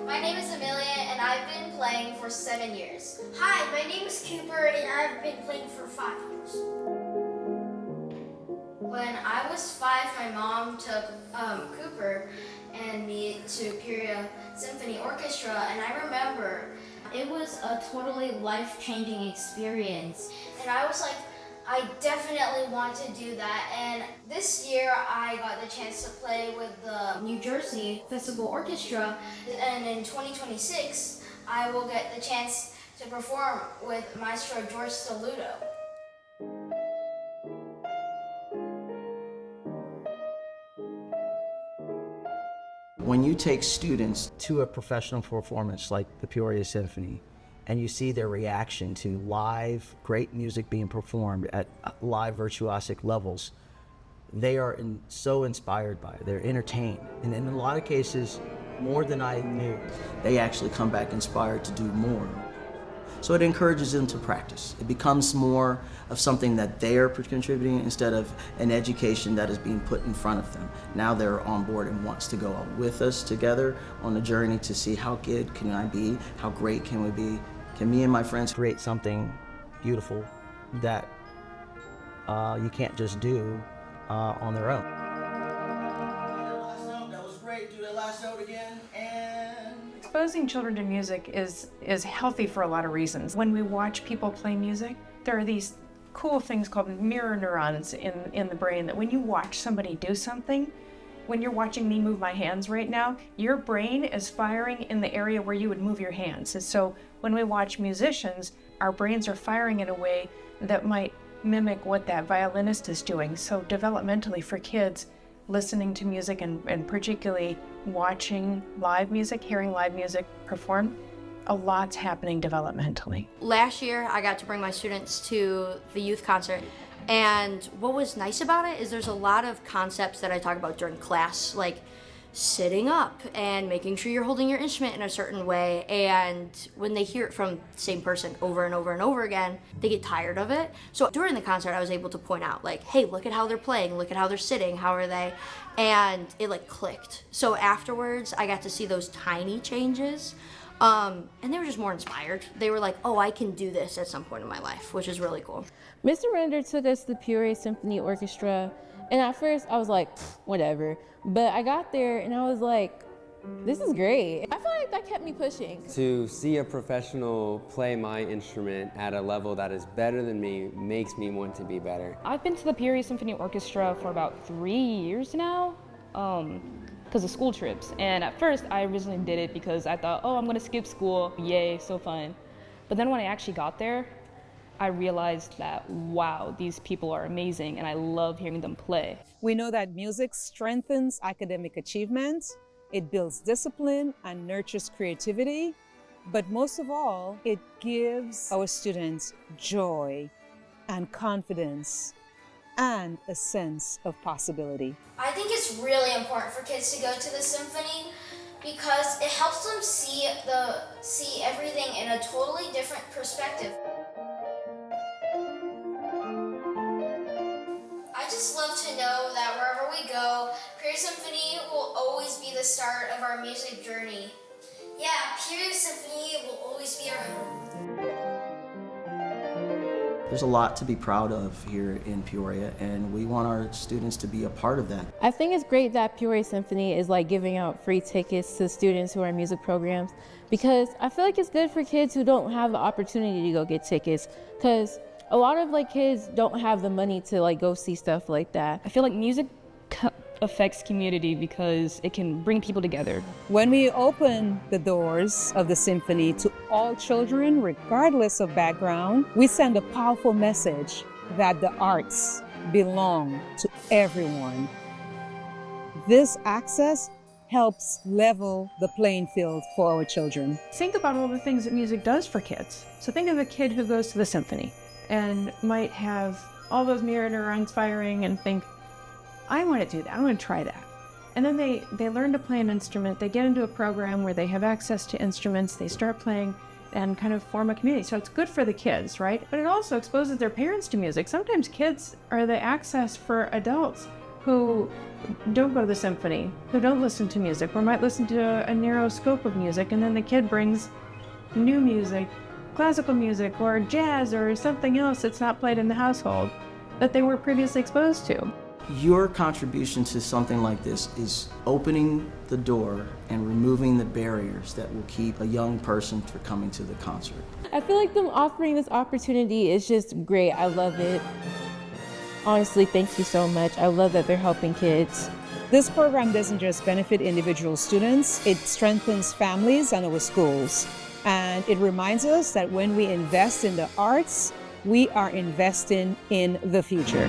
My name is Amelia and I've been playing for 7 years. Hi, my name is Cooper and I've been playing for 5 years. When I was 5, my mom took Cooper and me to Peoria Symphony Orchestra, and I remember it was a totally life-changing experience. And I was like, I definitely want to do that. And this year I got the chance to play with the New Jersey Festival Orchestra, and in 2026 I will get the chance to perform with Maestro George Saluto. When you take students to a professional performance like the Peoria Symphony, and you see their reaction to live, great music being performed at live virtuosic levels, they are so inspired by it. They're entertained. And in a lot of cases, more than I knew. They actually come back inspired to do more. So it encourages them to practice. It becomes more of something that they are contributing instead of an education that is being put in front of them. Now they're on board and wants to go with us together on a journey to see how good can I be, how great can we be. Can me and my friends create something beautiful that you can't just do on their own? Last note, that was great. Do that last note again, and... Exposing children to music is healthy for a lot of reasons. When we watch people play music, there are these cool things called mirror neurons in the brain that when you watch somebody do something, when you're watching me move my hands right now, your brain is firing in the area where you would move your hands. And so when we watch musicians, our brains are firing in a way that might mimic what that violinist is doing. So developmentally for kids, listening to music and particularly watching live music, hearing live music performed, a lot's happening developmentally. Last year, I got to bring my students to the youth concert, and what was nice about it is there's a lot of concepts that I talk about during class, like sitting up and making sure you're holding your instrument in a certain way, and when they hear it from the same person over and over and over again, they get tired of it. So during the concert, I was able to point out, like, hey, look at how they're playing, look at how they're sitting, how are they? And it like clicked. So afterwards, I got to see those tiny changes, and they were just more inspired. They were like, oh, I can do this at some point in my life, which is really cool. Mr. Render took us to the Peoria Symphony Orchestra, and at first I was like, whatever. But I got there and I was like, this is great. I feel like that kept me pushing. To see a professional play my instrument at a level that is better than me makes me want to be better. I've been to the Peoria Symphony Orchestra for about 3 years now, because of school trips. And at first I originally did it because I thought, oh, I'm gonna skip school, yay, so fun. But then when I actually got there, I realized that, wow, these people are amazing and I love hearing them play. We know that music strengthens academic achievement, it builds discipline and nurtures creativity, but most of all, it gives our students joy and confidence and a sense of possibility. I think it's really important for kids to go to the symphony because it helps them see everything in a totally different perspective. I just love to know that wherever we go, Peoria Symphony will always be the start of our music journey. Yeah, Peoria Symphony will always be our home. There's a lot to be proud of here in Peoria, and we want our students to be a part of that. I think it's great that Peoria Symphony is like giving out free tickets to students who are in music programs, because I feel like it's good for kids who don't have the opportunity to go get tickets, because a lot of kids don't have the money to go see stuff like that. I feel like music affects community because it can bring people together. When we open the doors of the symphony to all children, regardless of background, we send a powerful message that the arts belong to everyone. This access helps level the playing field for our children. Think about all the things that music does for kids. So think of a kid who goes to the symphony and might have all those mirror neurons firing and think, I want to do that, I want to try that. And then they learn to play an instrument, they get into a program where they have access to instruments, they start playing and kind of form a community. So it's good for the kids, right? But it also exposes their parents to music. Sometimes kids are the access for adults who don't go to the symphony, who don't listen to music, or might listen to a narrow scope of music, and then the kid brings new music, classical music, or jazz, or something else that's not played in the household that they were previously exposed to. Your contribution to something like this is opening the door and removing the barriers that will keep a young person from coming to the concert. I feel like them offering this opportunity is just great. I love it. Honestly, thank you so much. I love that they're helping kids. This program doesn't just benefit individual students, it strengthens families and our schools. And it reminds us that when we invest in the arts, we are investing in the future.